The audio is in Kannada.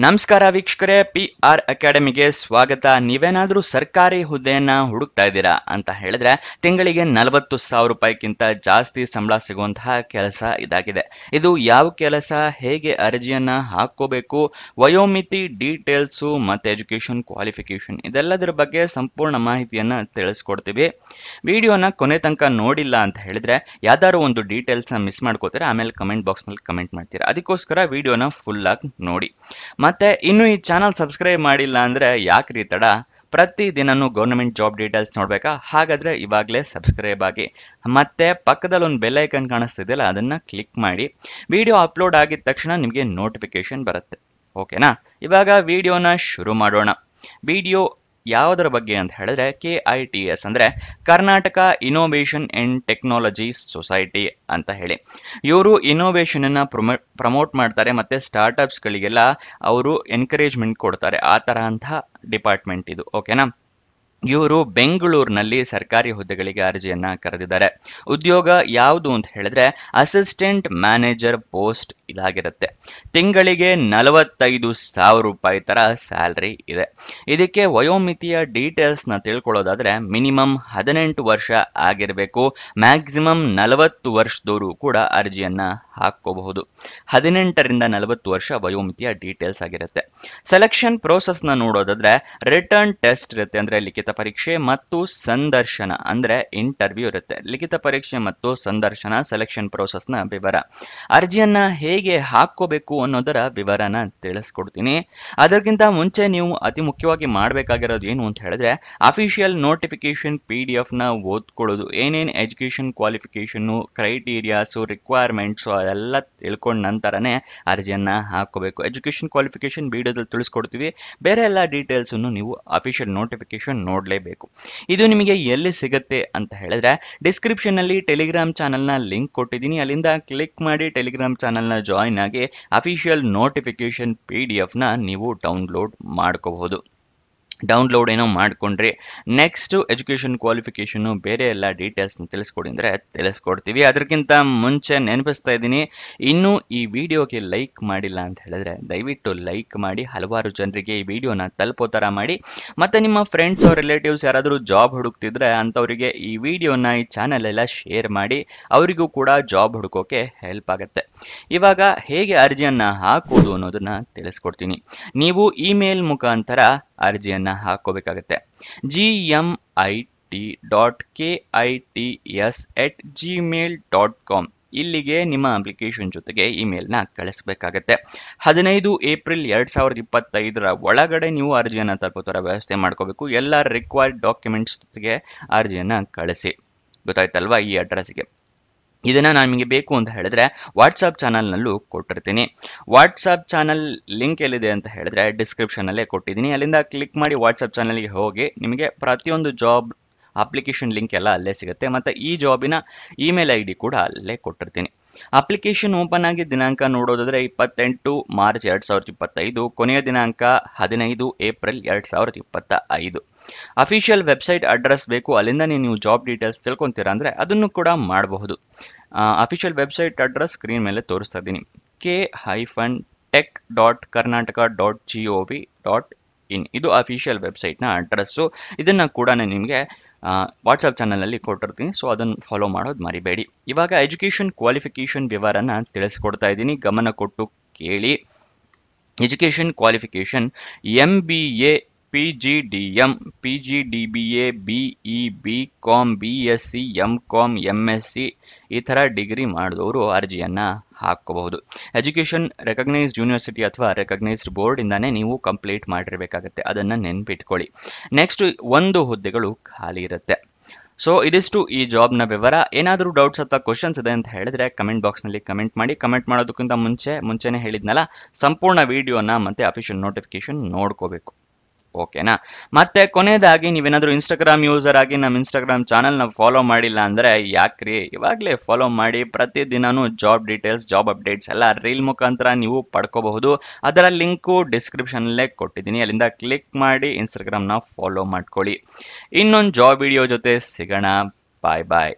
ನಮಸ್ಕಾರ ವೀಕ್ಷಕರೇ, PR ಅಕಾಡೆಮಿಗೆ ಸ್ವಾಗತ. ನೀವೇನಾದ್ರೂ ಸರ್ಕಾರಿ ಹುದ್ದೆಯನ್ನ ಹುಡುಕ್ತಾ ಇದ್ದೀರಾ ಅಂತ ಹೇಳಿದ್ರೆ ತಿಂಗಳಿಗೆ 40,000 ರೂಪಾಯಿಗಿಂತ ಜಾಸ್ತಿ ಸಂಬಳ ಸಿಗುವಂತಹ ಕೆಲಸ ಇದಾಗಿದೆ. ಇದು ಯಾವ ಕೆಲಸ, ಹೇಗೆ ಅರ್ಜಿಯನ್ನ ಹಾಕೋಬೇಕು, ವಯೋಮಿತಿ, ಡೀಟೇಲ್ಸು ಮತ್ತೆ ಎಜುಕೇಶನ್ ಕ್ವಾಲಿಫಿಕೇಶನ್ ಇದೆಲ್ಲದರ ಬಗ್ಗೆ ಸಂಪೂರ್ಣ ಮಾಹಿತಿಯನ್ನ ತಿಳಿಸ್ಕೊಡ್ತೀವಿ. ವಿಡಿಯೋನ ಕೊನೆ ತನಕ ನೋಡಿಲ್ಲ ಅಂತ ಹೇಳಿದ್ರೆ ಯಾವ್ದಾದ್ರು ಒಂದು ಡೀಟೇಲ್ಸ್ನ ಮಿಸ್ ಮಾಡ್ಕೋತೀರಾ, ಆಮೇಲೆ ಕಮೆಂಟ್ ಬಾಕ್ಸ್ನಲ್ಲಿ ಕಮೆಂಟ್ ಮಾಡ್ತೀರಾ. ಅದಕ್ಕೋಸ್ಕರ ವಿಡಿಯೋನ ಫುಲ್ ಆಗಿ ನೋಡಿ. ಮತ್ತೆ ಇನ್ನು ಈ ಚಾನಲ್ ಸಬ್ಸ್ಕ್ರೈಬ್ ಮಾಡಿಲ್ಲ ಅಂದ್ರೆ ಯಾಕ್ರಿ ತಡ? ಪ್ರತಿ ದಿನನೂ ಗೌರ್ಮೆಂಟ್ ಜಾಬ್ ಡೀಟೇಲ್ಸ್ ನೋಡ್ಬೇಕಾ? ಹಾಗಾದ್ರೆ ಇವಾಗಲೇ ಸಬ್ಸ್ಕ್ರೈಬ್ ಆಗಿ, ಮತ್ತೆ ಪಕ್ಕದಲ್ಲಿ ಒಂದು ಬೆಲ್ ಐಕನ್ ಕಾಣಿಸ್ತಿದೆಯಲ್ಲ ಅದನ್ನ ಕ್ಲಿಕ್ ಮಾಡಿ. ವಿಡಿಯೋ ಅಪ್ಲೋಡ್ ಆಗಿದ ತಕ್ಷಣ ನಿಮಗೆ ನೋಟಿಫಿಕೇಶನ್ ಬರುತ್ತೆ. ಓಕೆನಾ? ಇವಾಗ ವಿಡಿಯೋನ ಶುರು ಮಾಡೋಣ. ವಿಡಿಯೋ ಯಾವುದರ ಬಗ್ಗೆ ಅಂತ ಹೇಳಿದ್ರೆ KITS ಅಂದ್ರೆ Karnataka innovation and technology society ಅಂತ ಹೇಳಿ. ಇವರು ಇನೋವೇಷನ್ ಅನ್ನ ಪ್ರಮೋಟ್ ಮಾಡ್ತಾರೆ, ಮತ್ತೆ ಸ್ಟಾರ್ಟ್ಅಪ್ಸ್ ಗಳಿಗೆಲ್ಲ ಅವರು ಎನ್ಕರೇಜ್ಮೆಂಟ್ ಕೊಡ್ತಾರೆ. ಆ ತರಹಂತಹ ಡಿಪಾರ್ಟ್ಮೆಂಟ್ ಇದು. ಓಕೆನಾ? ಇವರು ಬೆಂಗಳೂರಿನಲ್ಲಿ ಸರ್ಕಾರಿ ಹುದ್ದೆಗಳಿಗೆ ಅರ್ಜಿಯನ್ನ ಕರೆದಿದ್ದಾರೆ. ಉದ್ಯೋಗ ಯಾವುದು ಅಂತ ಹೇಳಿದ್ರೆ ಅಸಿಸ್ಟೆಂಟ್ ಮ್ಯಾನೇಜರ್ ಪೋಸ್ಟ್ ಇದಾಗಿರುತ್ತೆ. ತಿಂಗಳಿಗೆ 45,000 ರೂಪಾಯಿ ತರ ಸ್ಯಾಲ್ರಿ ಇದೆ. ಇದಕ್ಕೆ ವಯೋಮಿತಿಯ ಡೀಟೇಲ್ಸ್ ನ ತಿಳ್ಕೊಳ್ಳೋದಾದ್ರೆ ಮಿನಿಮಮ್ 18 ವರ್ಷ ಆಗಿರಬೇಕು. ಮ್ಯಾಕ್ಸಿಮಮ್ 40 ವರ್ಷದವರು ಕೂಡ ಅರ್ಜಿಯನ್ನ ಹಾಕೋಬಹುದು. 18ರಿಂದ 40 ವರ್ಷ ವಯೋಮಿತಿಯ ಡೀಟೇಲ್ಸ್ ಆಗಿರುತ್ತೆ. ಸೆಲೆಕ್ಷನ್ ಪ್ರೋಸೆಸ್ ನ ನೋಡೋದಾದ್ರೆ ರಿಟರ್ನ್ ಟೆಸ್ಟ್ ಇರುತ್ತೆ, ಅಂದ್ರೆ ಲಿಖಿತ ಪರೀಕ್ಷೆ ಮತ್ತು ಸಂದರ್ಶನ ಅಂದ್ರೆ ಇಂಟರ್ವ್ಯೂ ಇರುತ್ತೆ. ಲಿಖಿತ ಪರೀಕ್ಷೆ ಮತ್ತು ಸಂದರ್ಶನ ಸೆಲೆಕ್ಷನ್ ಪ್ರೋಸೆಸ್ ನ ವಿವರ. ಅರ್ಜಿಯನ್ನ ಹೇಗೆ ಹಾಕೋಬೇಕು ಅನ್ನೋದರ ವಿವರನ ತಿಳಿಸ್ಕೊಡ್ತೀನಿ. ಅದಕ್ಕಿಂತ ಮುಂಚೆ ನೀವು ಅತಿ ಮುಖ್ಯವಾಗಿ ಮಾಡಬೇಕಾಗಿರೋದು ಏನು ಅಂತ ಹೇಳಿದ್ರೆ ಅಫಿಷಿಯಲ್ ನೋಟಿಫಿಕೇಶನ್ PDF ನ ಓದ್ಕೊಳ್ಳೋದು. ಏನೇನು ಎಜುಕೇಶನ್ ಕ್ವಾಲಿಫಿಕೇಶನ್, ಕ್ರೈಟೀರಿಯಾಸ್, ರಿಕ್ವೈರ್ಮೆಂಟ್ಸ್ ಅದೆಲ್ಲ ತಿಳ್ಕೊಂಡ ನಂತರನೇ ಅರ್ಜಿಯನ್ನ ಹಾಕೋಬೇಕು. ಎಜುಕೇಶನ್ ಕ್ವಾಲಿಫಿಕೇಶನ್ ವಿಡಿಯೋದಲ್ಲಿ ತಿಳಿಸ್ಕೊಡ್ತೀವಿ. ಬೇರೆ ಎಲ್ಲ ಡೀಟೇಲ್ಸ್ ನೀವು ಅಫಿಷಿಯಲ್ ನೋಟಿಫಿಕೇಶನ್ ನೋಡಲೇಬೇಕು. ಇದು ನಿಮಗೆ ಎಲ್ಲಿ ಸಿಗುತ್ತೆ ಅಂತ ಹೇಳಿದ್ರೆ ಡಿಸ್ಕ್ರಿಪ್ಷನ್ ನಲ್ಲಿ ಟೆಲಿಗ್ರಾಮ್ ಚಾನಲ್ ನ ಲಿಂಕ್ ಕೊಟ್ಟಿದ್ದೀನಿ. ಅಲ್ಲಿಂದ ಕ್ಲಿಕ್ ಮಾಡಿ ಟೆಲಿಗ್ರಾಮ್ ಚಾನಲ್ ನ ಜಾಯಿನ್ ಆಗಿ ಅಫಿಷಿಯಲ್ ನೋಟಿಫಿಕೇಶನ್ PDF ನ ನೀವು ಡೌನ್ಲೋಡ್ ಮಾಡ್ಕೋಬಹುದು. ಡೌನ್ಲೋಡ್ ಏನೋ ಮಾಡ್ಕೊಂಡ್ರಿ, ನೆಕ್ಸ್ಟ್ ಎಜುಕೇಶನ್ ಕ್ವಾಲಿಫಿಕೇಶನ್ ಬೇರೆ ಎಲ್ಲ ಡೀಟೇಲ್ಸ್ ತಿಳಿಸ್ಕೊಡಿ ಅಂದ್ರೆ ತಿಳಿಸ್ಕೊಡ್ತೀವಿ. ಅದಕ್ಕಿಂತ ಮುಂಚೆ ನೆನಪಿಸ್ತಾ ಇದ್ದೀನಿ, ಇನ್ನೂ ಈ ವಿಡಿಯೋಗೆ ಲೈಕ್ ಮಾಡಿಲ್ಲ ಅಂತ ಹೇಳಿದ್ರೆ ದಯವಿಟ್ಟು ಲೈಕ್ ಮಾಡಿ, ಹಲವಾರು ಜನರಿಗೆ ಈ ವಿಡಿಯೋನ ತಲುಪೋ ಥರ ಮಾಡಿ. ಮತ್ತೆ ನಿಮ್ಮ ಫ್ರೆಂಡ್ಸ್ ಅವ್ರ ರಿಲೇಟಿವ್ಸ್ ಯಾರಾದರೂ ಜಾಬ್ ಹುಡುಕ್ತಿದ್ರೆ ಅಂಥವರಿಗೆ ಈ ವಿಡಿಯೋನ, ಈ ಚಾನಲ್ ಎಲ್ಲ ಶೇರ್ ಮಾಡಿ, ಅವರಿಗೂ ಕೂಡ ಜಾಬ್ ಹುಡುಕೋಕೆ ಹೆಲ್ಪ್ ಆಗುತ್ತೆ. ಇವಾಗ ಹೇಗೆ ಅರ್ಜಿಯನ್ನ ಹಾಕೋದು ಅನ್ನೋದನ್ನ ತಿಳಿಸ್ಕೊಡ್ತೀನಿ. ನೀವು ಇಮೇಲ್ ಮುಖಾಂತರ ಅರ್ಜಿಯನ್ನ ಹಾಕೋಬೇಕಾಗತ್ತೆ. gmit.kits@gmail.com ಇಲ್ಲಿಗೆ ನಿಮ್ಮ ಅಪ್ಲಿಕೇಶನ್ ಜೊತೆಗೆ ಇಮೇಲ್ನ ಕಳಿಸ್ಬೇಕಾಗತ್ತೆ. 15 ಏಪ್ರಿಲ್ 2025 ಒಳಗಡೆ ನೀವು ಅರ್ಜಿಯನ್ನ ತಲುಪೋ ಥರ ವ್ಯವಸ್ಥೆ ಮಾಡ್ಕೋಬೇಕು. ಎಲ್ಲ ರಿಕ್ವೈರ್ಡ್ ಡಾಕ್ಯುಮೆಂಟ್ಸ್ ಜೊತೆಗೆ ಅರ್ಜಿಯನ್ನ ಕಳಿಸಿ. ಗೊತ್ತಾಯ್ತಲ್ವಾ? ಈ ಅಡ್ರೆಸ್ಗೆ. ಇದನ್ನ ನಿಮಗೆ ಬೇಕು ಅಂತ ಹೇಳಿದ್ರೆ ವಾಟ್ಸಪ್ ಚಾನಲ್ನಲ್ಲೂ ಕೊಟ್ಟಿರ್ತೀನಿ. ವಾಟ್ಸಪ್ ಚಾನಲ್ ಲಿಂಕ್ ಎಲ್ಲಿದೆ ಅಂತ ಹೇಳಿದ್ರೆ ಡಿಸ್ಕ್ರಿಪ್ಷನ್ ಅಲ್ಲೇ ಕೊಟ್ಟಿದ್ದೀನಿ. ಅಲ್ಲಿಂದ ಕ್ಲಿಕ್ ಮಾಡಿ ವಾಟ್ಸಪ್ ಚಾನಲ್ಗೆ ಹೋಗಿ ನಿಮಗೆ ಪ್ರತಿಯೊಂದು ಜಾಬ್ ಅಪ್ಲಿಕೇಶನ್ ಲಿಂಕ್ ಎಲ್ಲ ಅಲ್ಲೇ ಸಿಗುತ್ತೆ. ಮತ್ತೆ ಈ ಜಾಬಿನ ಇಮೇಲ್ ID ಕೂಡ ಅಲ್ಲೇ ಕೊಟ್ಟಿರ್ತೀನಿ. ಅಪ್ಲಿಕೇಶನ್ ಓಪನ್ ಆಗಿ ದಿನಾಂಕ ನೋಡೋದಾದ್ರೆ 28 ಮಾರ್ಚ್ 2025, ಕೊನೆಯ ದಿನಾಂಕ 15 ಏಪ್ರಿಲ್ 2025. ಅಫಿಷಿಯಲ್ ವೆಬ್ಸೈಟ್ ಅಡ್ರೆಸ್ ಬೇಕು, ಅಲ್ಲಿಂದ ನೀವು ಜಾಬ್ ಡೀಟೇಲ್ಸ್ ತಿಳ್ಕೊಂತೀರಾ ಅಂದ್ರೆ ಅದನ್ನು ಕೂಡ ಮಾಡಬಹುದು. ಅಫಿಷಿಯಲ್ ವೆಬ್ಸೈಟ್ ಅಡ್ರೆಸ್ ಸ್ಕ್ರೀನ್ ಮೇಲೆ ತೋರಿಸ್ತಾ ಇದ್ದೀನಿ. k-tech.karnataka.gov.in ಇದು ಅಫಿಷಿಯಲ್ ವೆಬ್ಸೈಟ್ನ ಅಡ್ರೆಸ್ಸು. ಇದನ್ನ ಕೂಡ ನಿಮಗೆ ವಾಟ್ಸಪ್ ಚಾನಲಲ್ಲಿ ಕೊಟ್ಟಿರ್ತೀನಿ, ಸೊ ಅದನ್ನು ಫಾಲೋ ಮಾಡೋದು ಮರಿಬೇಡಿ. ಇವಾಗ ಎಜುಕೇಷನ್ ಕ್ವಾಲಿಫಿಕೇಷನ್ ವಿವರನ ತಿಳಿಸ್ಕೊಡ್ತಾ ಇದ್ದೀನಿ, ಗಮನ ಕೊಟ್ಟು ಕೇಳಿ. Education qualification MBA, PGDM, PGDBA, BE, BCom, BSc, MCom, MSc ಈ ಥರ ಡಿಗ್ರಿ ಮಾಡಿದವರು ಅರ್ಜಿಯನ್ನ ಹಾಕೋಬಹುದು. ಎಜುಕೇಷನ್ ರೆಕಗ್ನೈಸ್ಡ್ ಯೂನಿವರ್ಸಿಟಿ ಅಥವಾ ರೆಕಗ್ನೈಸ್ಡ್ ಬೋರ್ಡ್ ಇಂದಾನೆ ನೀವು ಕಂಪ್ಲೀಟ್ ಮಾಡಿರಬೇಕಾಗತ್ತೆ. ಅದನ್ನ ನೆನ್ಪಿಟ್ಕೊಳ್ಳಿ. ನೆಕ್ಸ್ಟ್ 1 ಹುದ್ದೆಗಳು ಖಾಲಿ ಇರುತ್ತೆ. ಸೊ ಇದಿಷ್ಟು ಈ ಜಾಬ್ನ ವಿವರ. ಏನಾದರೂ ಡೌಟ್ಸ್ ಅಥವಾ ಕ್ವಶನ್ಸ್ ಇದೆ ಅಂತ ಹೇಳಿದ್ರೆ ಕಮೆಂಟ್ ಬಾಕ್ಸ್ನಲ್ಲಿ ಕಮೆಂಟ್ ಮಾಡಿ. ಕಮೆಂಟ್ ಮಾಡೋದಕ್ಕಿಂತ ಮುಂಚೆನೇ ಹೇಳಿದ್ನಲ್ಲ, ಸಂಪೂರ್ಣ ವಿಡಿಯೋನ ಮತ್ತೆ ಅಫಿಷಿಯಲ್ ನೋಟಿಫಿಕೇಶನ್ ನೋಡ್ಕೋಬೇಕು. ಓಕೆನಾ? ಮತ್ತೆ ಕೊನೆಯದಾಗಿ ನೀವೇನಾದರೂ ಇನ್ಸ್ಟಾಗ್ರಾಮ್ ಯೂಸರ್ ಆಗಿ ನಮ್ಮ ಇನ್ಸ್ಟಾಗ್ರಾಮ್ ಚಾನಲ್ನ ಫಾಲೋ ಮಾಡಿಲ್ಲ ಅಂದರೆ ಯಾಕ್ರಿ, ಇವಾಗಲೇ ಫಾಲೋ ಮಾಡಿ. ಪ್ರತಿದಿನನೂ ಜಾಬ್ ಡೀಟೇಲ್ಸ್, ಜಾಬ್ ಅಪ್ಡೇಟ್ಸ್ ಎಲ್ಲ ರೀಲ್ ಮುಖಾಂತರ ನೀವು ಪಡ್ಕೋಬಹುದು. ಅದರ ಲಿಂಕು ಡಿಸ್ಕ್ರಿಪ್ಷನಲ್ಲೇ ಕೊಟ್ಟಿದ್ದೀನಿ, ಅಲ್ಲಿಂದ ಕ್ಲಿಕ್ ಮಾಡಿ ಇನ್ಸ್ಟಾಗ್ರಾಮ್ನ ಫಾಲೋ ಮಾಡ್ಕೊಳ್ಳಿ. ಇನ್ನೊಂದು ಜಾಬ್ ವಿಡಿಯೋ ಜೊತೆ ಸಿಗೋಣ. ಬಾಯ್ ಬಾಯ್.